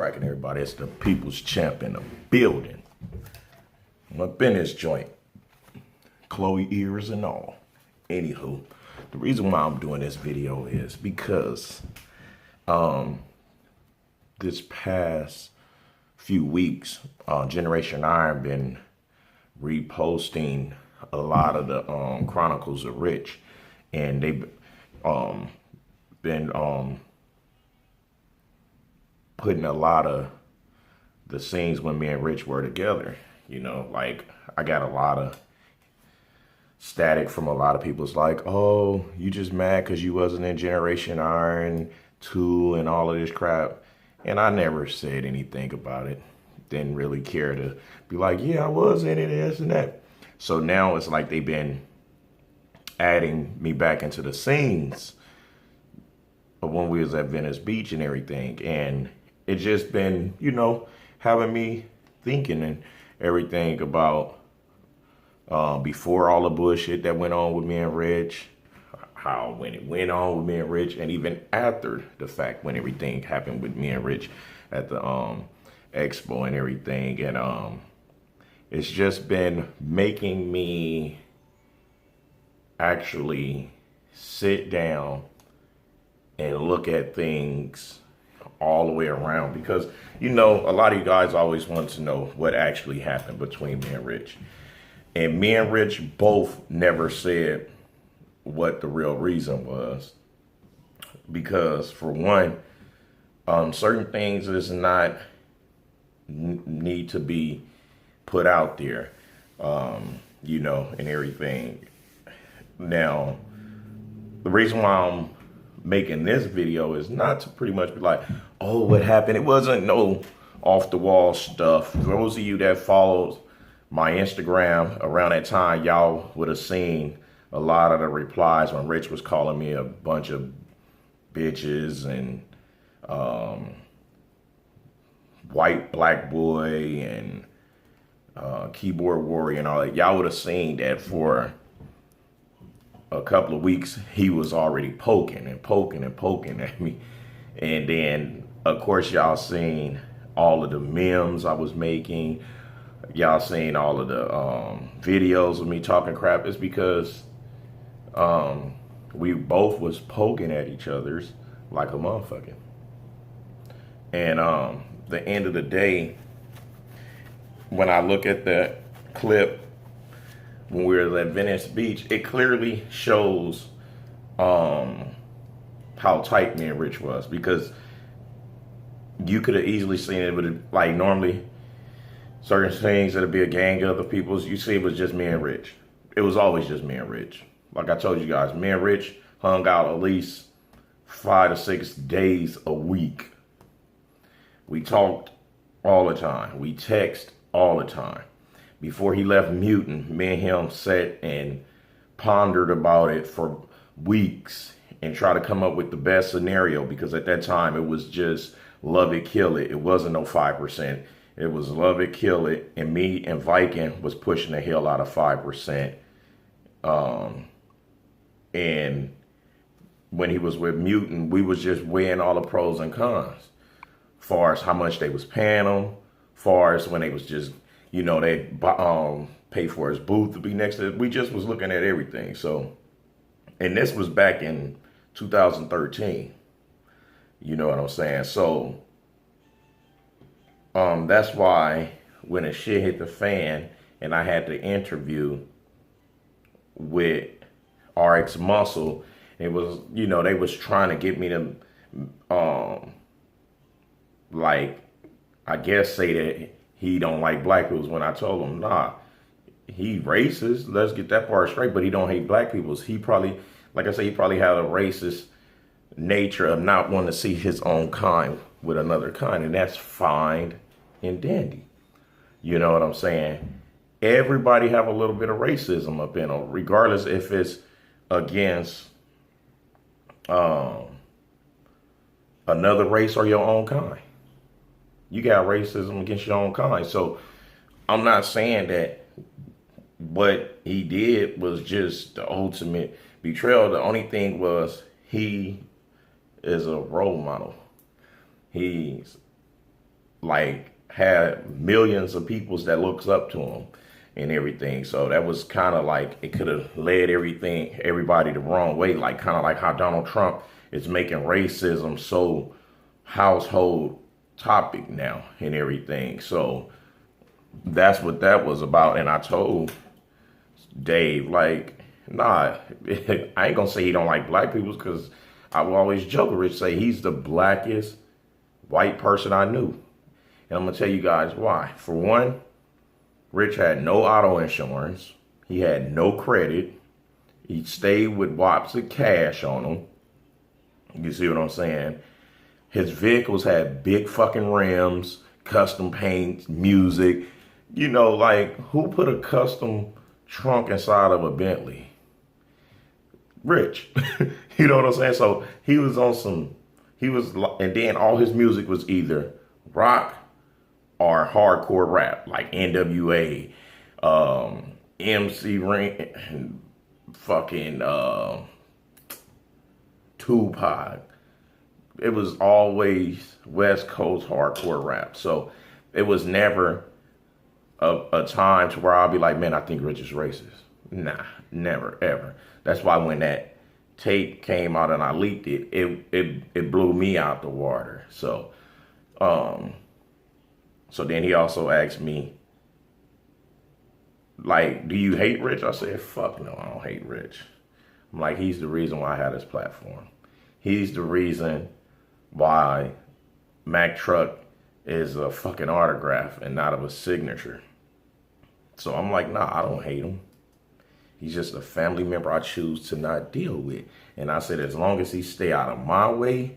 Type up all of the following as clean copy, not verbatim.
cracking, everybody? It's the People's Champ in the building. I'm up in this joint. Chloe ears and all. Anywho, the reason why I'm doing this video is because this past few weeks, Generation Iron been reposting a lot of the Chronicles of Rich, and they've been putting a lot of the scenes when me and Rich were together. You know, like, I got a lot of static from a lot of people. It's like, oh, you just mad because you wasn't in Generation Iron 2 and all of this crap. And I never said anything about it. Didn't really care to be like, yeah, I was in it, this and that. So now it's like they've been adding me back into the scenes of when we was at Venice Beach and everything. And it's just been, you know, having me thinking and everything about before all the bullshit that went on with me and Rich, how when it went on with me and Rich, and even after the fact when everything happened with me and Rich at the expo and everything. And it's just been making me actually sit down and look at things all the way around, because, you know, a lot of you guys always want to know what actually happened between me and Rich. And me and Rich both never said what the real reason was. Because, for one, certain things is not need to be put out there, you know, and everything. Now, the reason why I'm making this video is not to pretty much be like, oh, what happened? It wasn't no off the wall stuff. For those of you that followed my Instagram around that time, y'all would have seen a lot of the replies when Rich was calling me a bunch of bitches and white black boy and keyboard warrior and all that. Y'all would have seen that for a couple of weeks he was already poking and poking and poking at me. And then, of course, y'all seen all of the memes I was making. Y'all seen all of the videos of me talking crap. It's because we both was poking at each other's like a motherfucker. And the end of the day, when I look at the clip when we were at Venice Beach, it clearly shows how tight me and Rich was, because you could have easily seen it, but like normally certain things that'd be a gang of other people's, you see it was just me and Rich. It was always just me and Rich. Like I told you guys, me and Rich hung out at least 5 to 6 days a week. We talked all the time. We text all the time. Before he left Mutant, me and him sat and pondered about it for weeks and try to come up with the best scenario, because at that time it was just love it, kill it. It wasn't no 5%. It was love it, kill it. And me and Viking was pushing the hell out of 5%. And when he was with Mutant, we was just weighing all the pros and cons. Far as how much they was paying him, far as when they was just, you know, they pay for his booth to be next to it. We just was looking at everything. So, and this was back in 2013. You know what I'm saying? So, that's why when the shit hit the fan and I had the interview with RX Muscle, it was, you know, they was trying to get me to, like, I guess say that he don't like black people. When I told him, nah, he racist. Let's get that part straight. But he don't hate black people. He probably, like I say, he probably had a racist nature of not wanting to see his own kind with another kind. And that's fine and dandy. You know what I'm saying? Everybody have a little bit of racism up in them, regardless if it's against another race or your own kind. You got racism against your own kind. So I'm not saying that what he did was just the ultimate betrayal. The only thing was, he is a role model. He's like had millions of peoples that looks up to him and everything. So that was kind of like, it could have led everybody the wrong way. Like kind of like how Donald Trump is making racism so household topic now and everything. So that's what that was about. And I told Dave, like, nah, I ain't gonna say he don't like black people, because I will always joke with Rich, say he's the blackest white person I knew. And I'm gonna tell you guys why. For one, Rich had no auto insurance. He had no credit. He stayed with wops of cash on him. You see what I'm saying? His vehicles had big fucking rims, custom paint, music. You know, like, who put a custom trunk inside of a Bentley? Rich. You know what I'm saying? So he was on some, and then all his music was either rock or hardcore rap, like NWA, MC Ring, fucking Tupac. It was always West Coast hardcore rap. So it was never a time to where I'll be like, man, I think Rich is racist. Nah, never, ever. That's why when that tape came out and I leaked it, it blew me out the water. So, so then he also asked me, like, do you hate Rich? I said, fuck no, I don't hate Rich. I'm like, he's the reason why I had this platform. He's the reason why Mack Truck is a fucking autograph and not of a signature. So I'm like, nah, I don't hate him. He's just a family member I choose to not deal with. And I said, as long as he stay out of my way,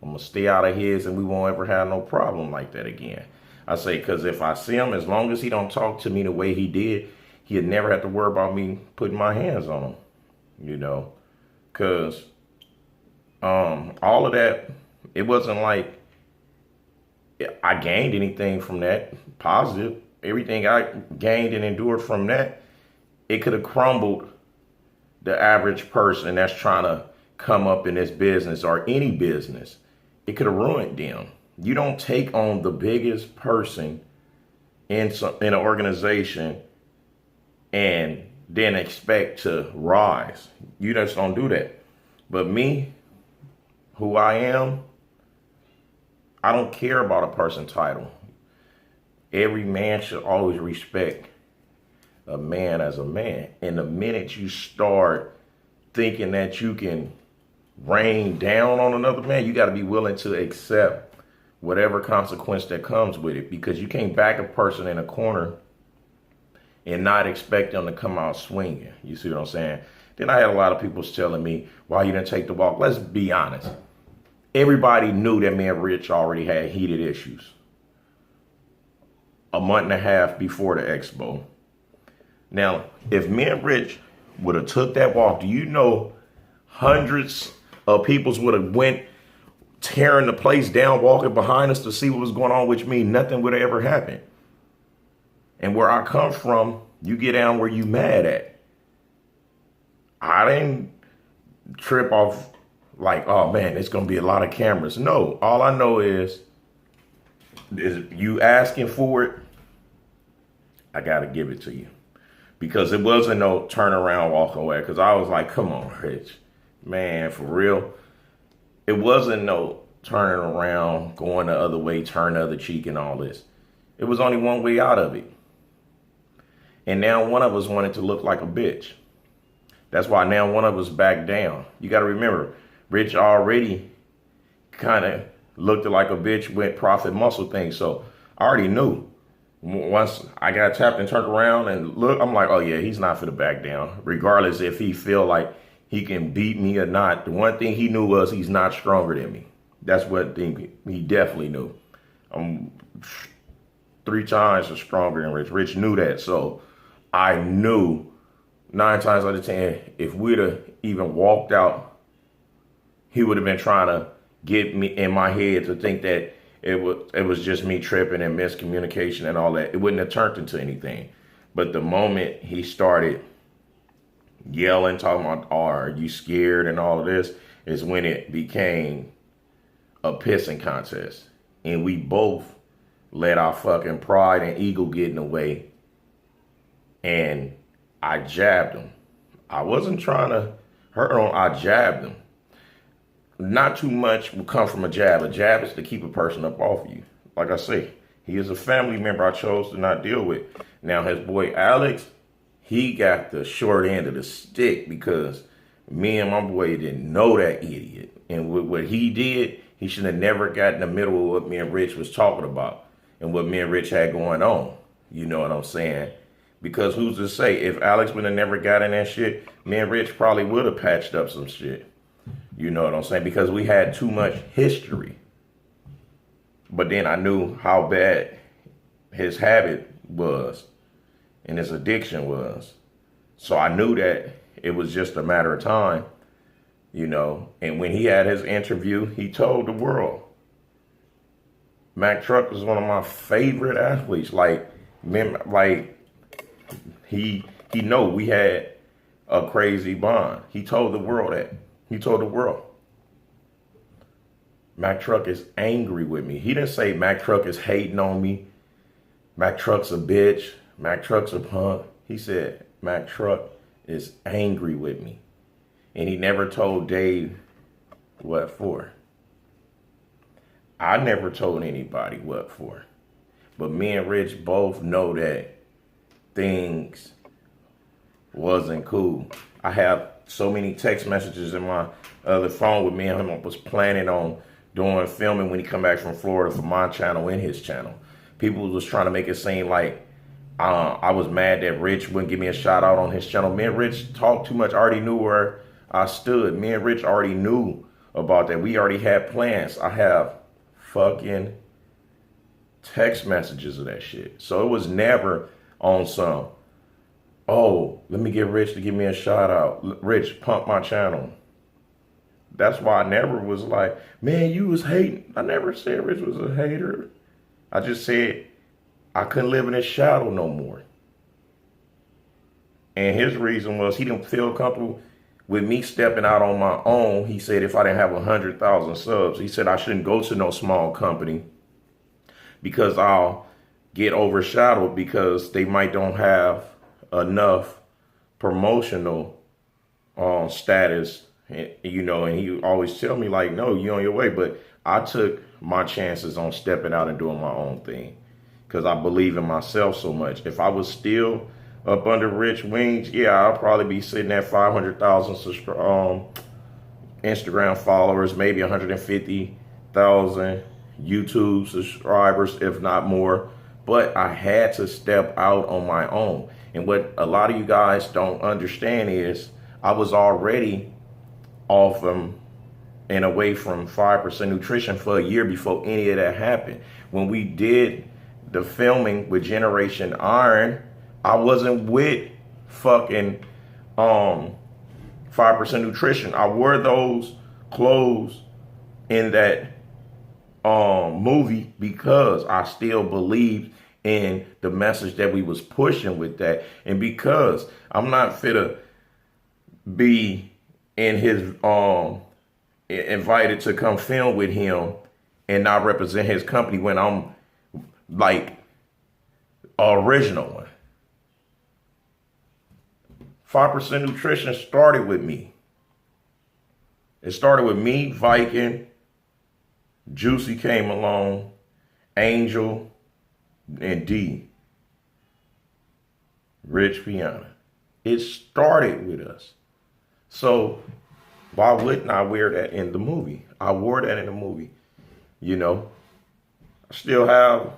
I'm going to stay out of his, and we won't ever have no problem like that again. I say, because if I see him, as long as he don't talk to me the way he did, he'd never have to worry about me putting my hands on him, you know. Because all of that, it wasn't like I gained anything from that positive. Everything I gained and endured from that, it could have crumbled the average person that's trying to come up in this business or any business. It could have ruined them. You don't take on the biggest person in an organization and then expect to rise. You just don't do that. But me, who I am, I don't care about a person's title. Every man should always respect a man as a man. And the minute you start thinking that you can rain down on another man, you got to be willing to accept whatever consequence that comes with it, because you can't back a person in a corner and not expect them to come out swinging. You see what I'm saying? Then I had a lot of people telling me, why you didn't take the walk? Let's be honest. Everybody knew that me and Rich already had heated issues a month and a half before the expo. Now, if me and Rich would have took that walk, do you know hundreds of people would have went tearing the place down, walking behind us to see what was going on, which means nothing would have ever happened. And where I come from, you get down where you mad at. I didn't trip off like, oh man, it's going to be a lot of cameras. No, all I know is you asking for it, I got to give it to you. Because it wasn't no turn around, walk away. Because I was like, come on, Rich. Man, for real. It wasn't no turning around, going the other way, turn the other cheek and all this. It was only one way out of it. And now one of us wanted to look like a bitch. That's why now one of us backed down. You got to remember, Rich already kind of looked like a bitch with profit muscle things. So I already knew. Once I got tapped and turned around and look, I'm like, oh yeah, he's not for the back down. Regardless if he feel like he can beat me or not. The one thing he knew was he's not stronger than me. That's what thing he definitely knew. I'm 3 times stronger than Rich. Rich knew that. So I knew 9 times out of 10, if we'd have even walked out, he would have been trying to get me in my head to think that it was just me tripping and miscommunication and all that. It wouldn't have turned into anything. But the moment he started yelling, talking about, oh, are you scared and all of this, is when it became a pissing contest. And we both let our fucking pride and ego get in the way, and I jabbed him. I wasn't trying to hurt him. I jabbed him. Not too much will come from a jab. A jab is to keep a person up off you. Like I say, he is a family member I chose to not deal with. Now, his boy Alex, he got the short end of the stick because me and my boy didn't know that idiot. And with what he did, he should have never got in the middle of what me and Rich was talking about and what me and Rich had going on. You know what I'm saying? Because who's to say, if Alex would have never got in that shit, me and Rich probably would have patched up some shit. You know what I'm saying? Because we had too much history. But then I knew how bad his habit was and his addiction was. So I knew that it was just a matter of time, you know. And when he had his interview, he told the world, Mack Truck was one of my favorite athletes. He know we had a crazy bond. He told the world that. He told the world. Mack Truck is angry with me. He didn't say Mack Truck is hating on me. Mack Truck's a bitch. Mack Truck's a punk. He said Mack Truck is angry with me. And he never told Dave what for. I never told anybody what for. But me and Rich both know that things wasn't cool. I have so many text messages in my other phone with me and him was planning on doing filming when he come back from Florida for my channel and his channel. People was trying to make it seem like I was mad that Rich wouldn't give me a shout out on his channel. Me and Rich talked too much. I already knew where I stood. Me and Rich already knew about that. We already had plans. I have fucking text messages of that shit. So it was never on some, oh, let me get Rich to give me a shout out. Rich, pump my channel. That's why I never was like, man, you was hating. I never said Rich was a hater. I just said I couldn't live in his shadow no more. And his reason was he didn't feel comfortable with me stepping out on my own. He said if I didn't have 100,000 subs, he said I shouldn't go to no small company because I'll get overshadowed because they might don't have enough promotional status, you know, and he always tell me like, no, you're on your way. But I took my chances on stepping out and doing my own thing because I believe in myself so much. If I was still up under Rich wings, yeah, I'll probably be sitting at 500,000 Instagram followers, maybe 150,000 YouTube subscribers, if not more. But I had to step out on my own. And what a lot of you guys don't understand is I was already off and away from 5% nutrition for a year before any of that happened. When we did the filming with Generation Iron, I wasn't with fucking 5% nutrition. I wore those clothes in that movie because I still believed in the message that we was pushing with that, and because I'm not fit to be in his invited to come film with him and not represent his company when I'm like original one. 5% nutrition started with me. It started with me, Viking, Juicy came along, Angel, and D, Rich Piana. It started with us. So why wouldn't I wear that in the movie? I wore that in the movie. You know, I still have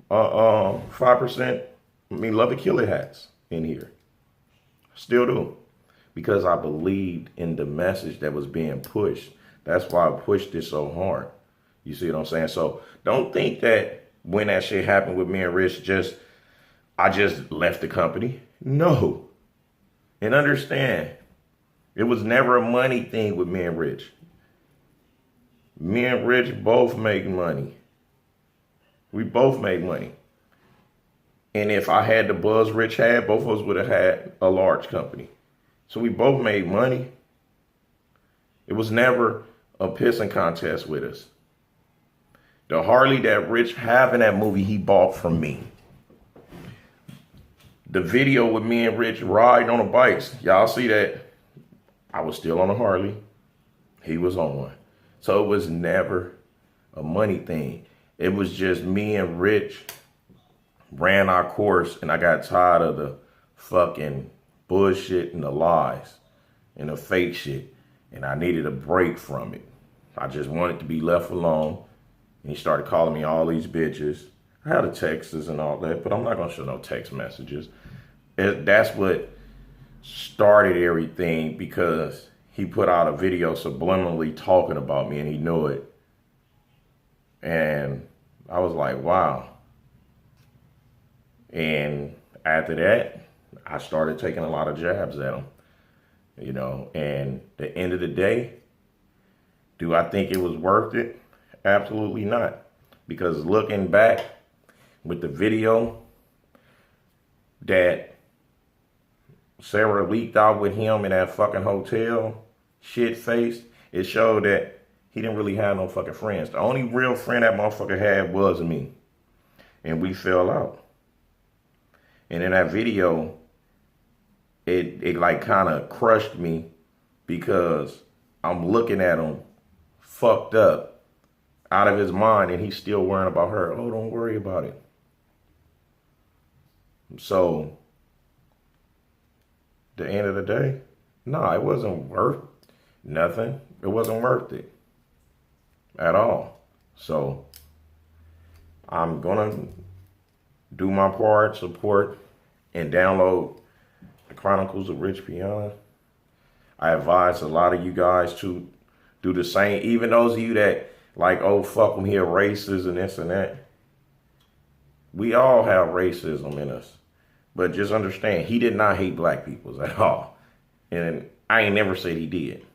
5%, Love to Kill It hats in here. Still do. Because I believed in the message that was being pushed. That's why I pushed it so hard. You see what I'm saying? So don't think that when that shit happened with me and Rich, I just left the company. No. And understand, it was never a money thing with me and Rich. Me and Rich both make money. We both make money. And if I had the buzz Rich had, both of us would have had a large company. So we both made money. It was never a pissing contest with us. The Harley that Rich have in that movie, he bought from me. The video with me and Rich riding on the bikes, y'all see that? I was still on a Harley. He was on one. So it was never a money thing. It was just me and Rich ran our course, and I got tired of the fucking bullshit and the lies and the fake shit. And I needed a break from it. I just wanted to be left alone. And he started calling me all these bitches. I had a texts and all that, but I'm not going to show no text messages. That's what started everything, because he put out a video subliminally talking about me and he knew it. And I was like, wow. And after that, I started taking a lot of jabs at him, you know, and at the end of the day, do I think it was worth it? Absolutely not. Because looking back with the video that Sarah leaked out with him in that fucking hotel, shit faced, it showed that he didn't really have no fucking friends. The only real friend that motherfucker had was me. And we fell out. And in that video, it like kind of crushed me, because I'm looking at him fucked up, out of his mind, and he's still worrying about her. Oh, don't worry about it. So, the end of the day, no, it wasn't worth nothing. It wasn't worth it at all. So, I'm gonna do my part, support, and download the Chronicles of Rich Piana. I advise a lot of you guys to do the same. Even those of you that like, oh, fuck him, he a racist and this and that. We all have racism in us. But just understand, he did not hate black people at all. And I ain't never said he did.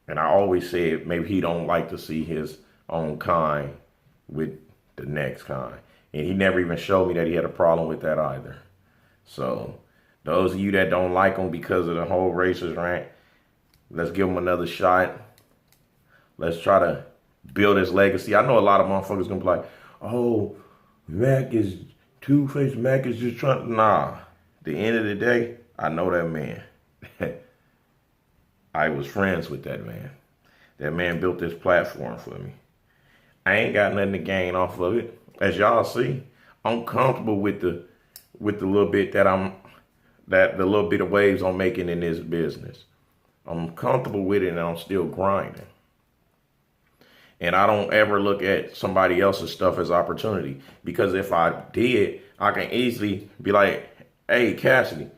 And I always said maybe he don't like to see his own kind with the next kind. And he never even showed me that he had a problem with that either. So those of you that don't like him because of the whole racist rant, let's give him another shot. Let's try to build his legacy. I know a lot of motherfuckers gonna be like, oh, Mac is two-faced, Mac is just trying. Nah, at the end of the day, I know that man. I was friends with that man. That man built this platform for me. I ain't got nothing to gain off of it. As y'all see, I'm comfortable with the little bit that the little bit of waves I'm making in this business. I'm comfortable with it, and I'm still grinding. And I don't ever look at somebody else's stuff as opportunity. Because if I did, I can easily be like, hey, Cassidy,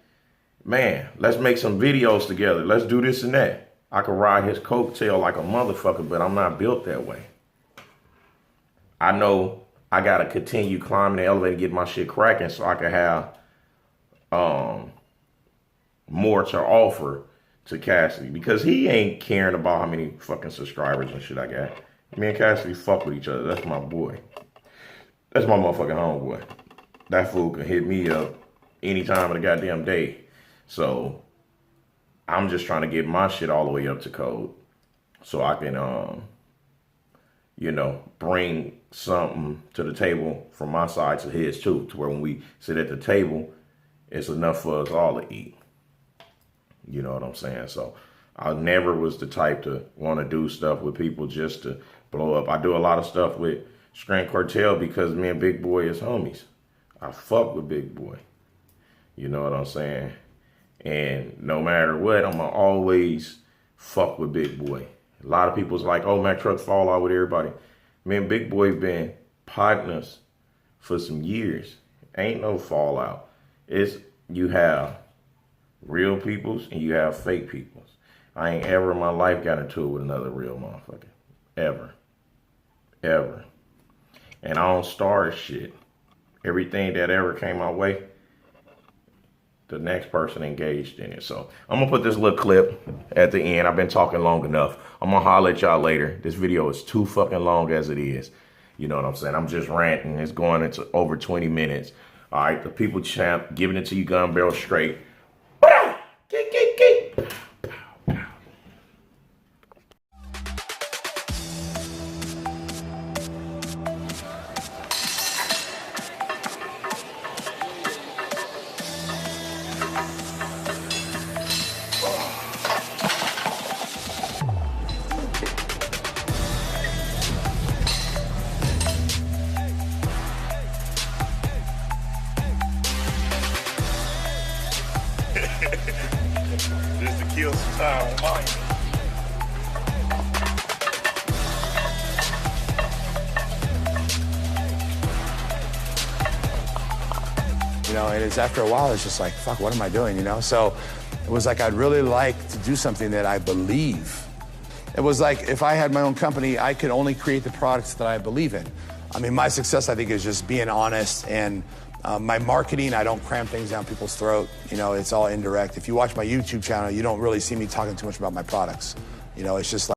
man, let's make some videos together. Let's do this and that. I could ride his coattail like a motherfucker, but I'm not built that way. I know I got to continue climbing the elevator, get my shit cracking, so I can have more to offer to Cassidy. Because he ain't caring about how many fucking subscribers and shit I got. Me and Cassidy fuck with each other. That's my boy. That's my motherfucking homeboy. That fool can hit me up any time of the goddamn day. So I'm just trying to get my shit all the way up to code, so I can, you know, bring something to the table from my side to his too, to where when we sit at the table, it's enough for us all to eat. You know what I'm saying? So I never was the type to want to do stuff with people just to blow up. I do a lot of stuff with Strength Cartel because me and Big Boy is homies. I fuck with Big Boy. You know what I'm saying? And no matter what, I'm going to always fuck with Big Boy. A lot of people's like, oh, Mac Truck fall out with everybody. Me and Big Boy been partners for some years. Ain't no fallout. It's you have real peoples and you have fake peoples. I ain't ever in my life got into it with another real motherfucker. Ever. Ever. And I don't start shit. Everything that ever came my way, the next person engaged in it. So I'm going to put this little clip at the end. I've been talking long enough. I'm going to holler at y'all later. This video is too fucking long as it is. You know what I'm saying? I'm just ranting. It's going into over 20 minutes. All right, the people champ, giving it to you gun barrel straight. You know, and it's after a while, it's just like, fuck, what am I doing, you know? So it was like, I'd really like to do something that I believe. It was like, if I had my own company, I could only create the products that I believe in. I mean, my success, I think, is just being honest, and my marketing, I don't cram things down people's throat. You know, it's all indirect. If you watch my YouTube channel, you don't really see me talking too much about my products. You know, it's just like,